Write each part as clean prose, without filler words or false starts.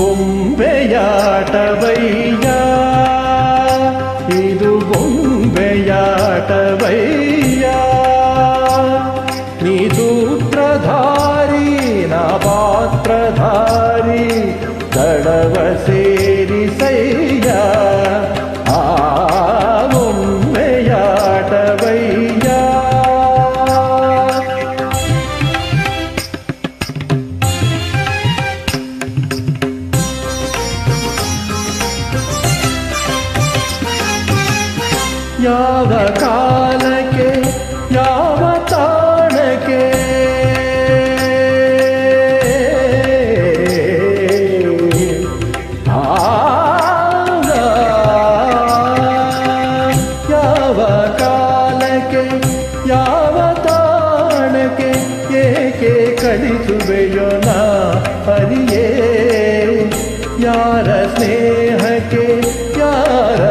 ಬೊಂಬೆಯಾಟವಯ್ಯ ಇದು ಬೊಂಬೆಯಾಟವಯ್ಯ ನೀ ಸೂತ್ರಧಾರಿ ನಾ ಪಾತ್ರಧಾರಿ ದಡವ ಸೇರಿಸಯ್ಯ ಆ ಬೊಂಬೆಯಾಟವಯ್ಯ ಯಾವ ಕಾಲಕ್ಕೆ ಯಾವ ತಾಣಕ್ಕೆ ಯಾವ ಕಾಲಕ್ಕೆ ಯಾವ ತಾಣಕ್ಕೆ ಏಕೆ ಕಳಿಸುವೆಯೋ ನಾ ಹರಿಯೇ ಯಾರ ಸ್ನೇಹಕ್ಕೆ ಯಾರ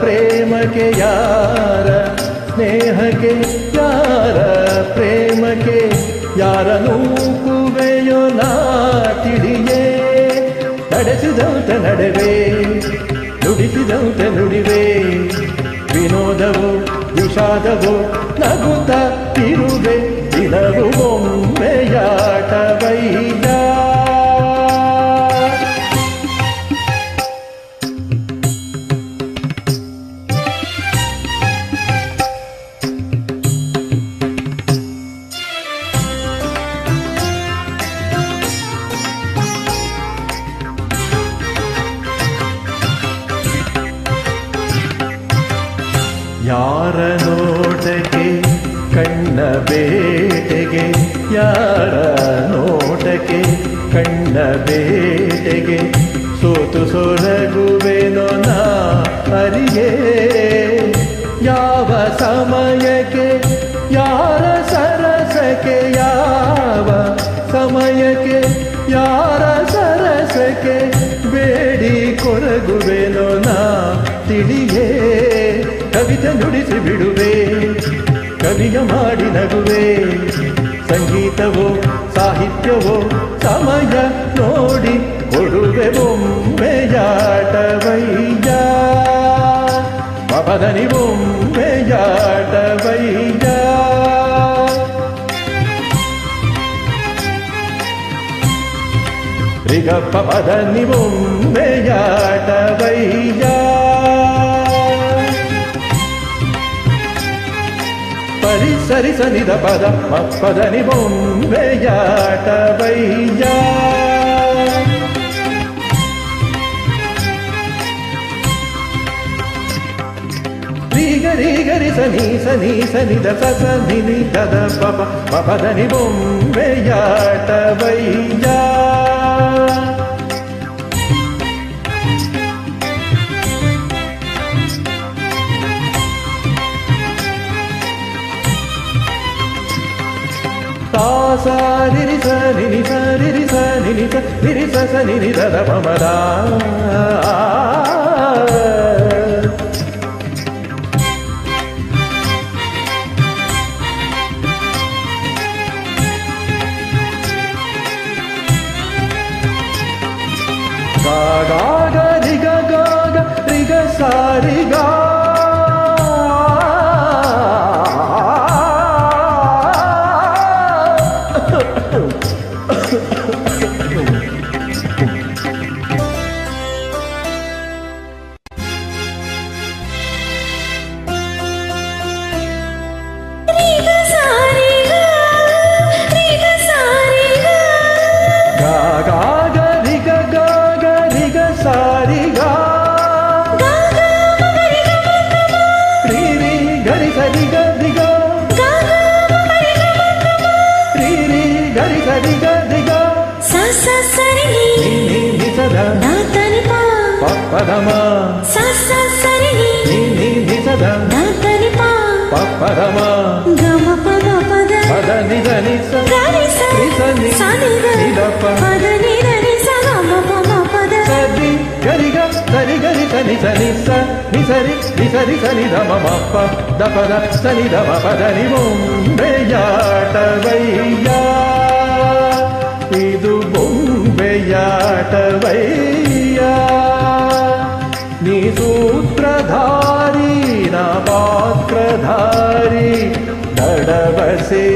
ಪ್ರೇಮಕ್ಕೆ ಯಾರ ಸ್ನೇಹಕ್ಕೆ ಯಾರ ಪ್ರೇಮಕ್ಕೆ ಯಾರ ನೂಕುವೆಯೋ ನಾ ತಿಳಿಯೇ ನಡೆಸಿದಂತ ನಡೆವೆ ನುಡಿಸಿದಂತ ನುಡಿವೆ ವಿನೋದವು ವಿಷಾದವು ನಗುತ್ತ ಇರುವೆ ದಿನವು ಬೊಂಬೆಯಾಟವಯ್ಯ ಯಾರ ನೋಟಕ್ಕೆ ಕಣ್ಣ ಬೇಟೆಗೆ ಯಾರ ನೋಟಕ್ಕೆ ಕಣ್ಣ ಬೇಟೆಗೆ ಸೋತು ಸೊರಗುವೆನೋ ನಾ ಅರಿಯೇ ಯಾವ ಸಮಯಕ್ಕೆ ಯಾರ ಸರಸಕ್ಕೆ ಯಾವ ಸಮಯಕ್ಕೆ ಯಾರ ಸರಸಕ್ಕೆ ಬೇಡಿ ಕೊರಗುವೆನೋ ನಾ ತಿಳಿಯೇ ಕವಿತೆ ನುಡಿಸಿ ಬಿಡುವೆ ಕವಿಯ ಮಾಡಿ ನಗುವೆ ಸಂಗೀತವೋ ಸಾಹಿತ್ಯವೋ ಸಮಯ ನೋಡಿ ಕೊಡುವೆ ಬೊಂಬೆಯಾಟವಯ್ಯ ಪದನಿ ಬೊಂಬೆಯಾಟವಯ್ಯ ರಿಗ ಪದನಿ ಬೊಂಬೆಯಾಟವಯ್ಯ ಸರಿ ಸನಿದ ಪದ ಪದನಿ ಬೊಂಬೆಯಾಟವಯ್ಯ ರೀಗರಿ ಗರಿ ಸನಿ ಸನಿ ಸನಿದ ಸಸ ನಿನಿ ದದ ಪಪ ಪದನಿ ಬೊಂಬೆಯಾಟವಯ್ಯ सा रि ಸ ನಿ ಸ ರಿ ಸ ನಿ ಸ ರಿ ಸ ಸ ನಿ ದ ದ ಪ ಮ ದ ಗ ಗ ಗ ರಿ ಗ ಗ ಗ ರಿ ಗ ಸ ರಿ ಗ పదమ సస సరిని ని ని సద దాతని పా పదమ గమ పద పద పద ని ని స గరి స ని సని ని ద పద ని ని స గమ పమ పద సది గరి గ సరి గరి సని సని స ని సరి సని ద మమ ప ద పద సని ద మ పద ని బొంబెయాటవయ్య ಇದು ಬೊಂಬೆಯಾಟ దాటవయ్యా నీ సూత్రధారి నా పాత్రధారి తడవసే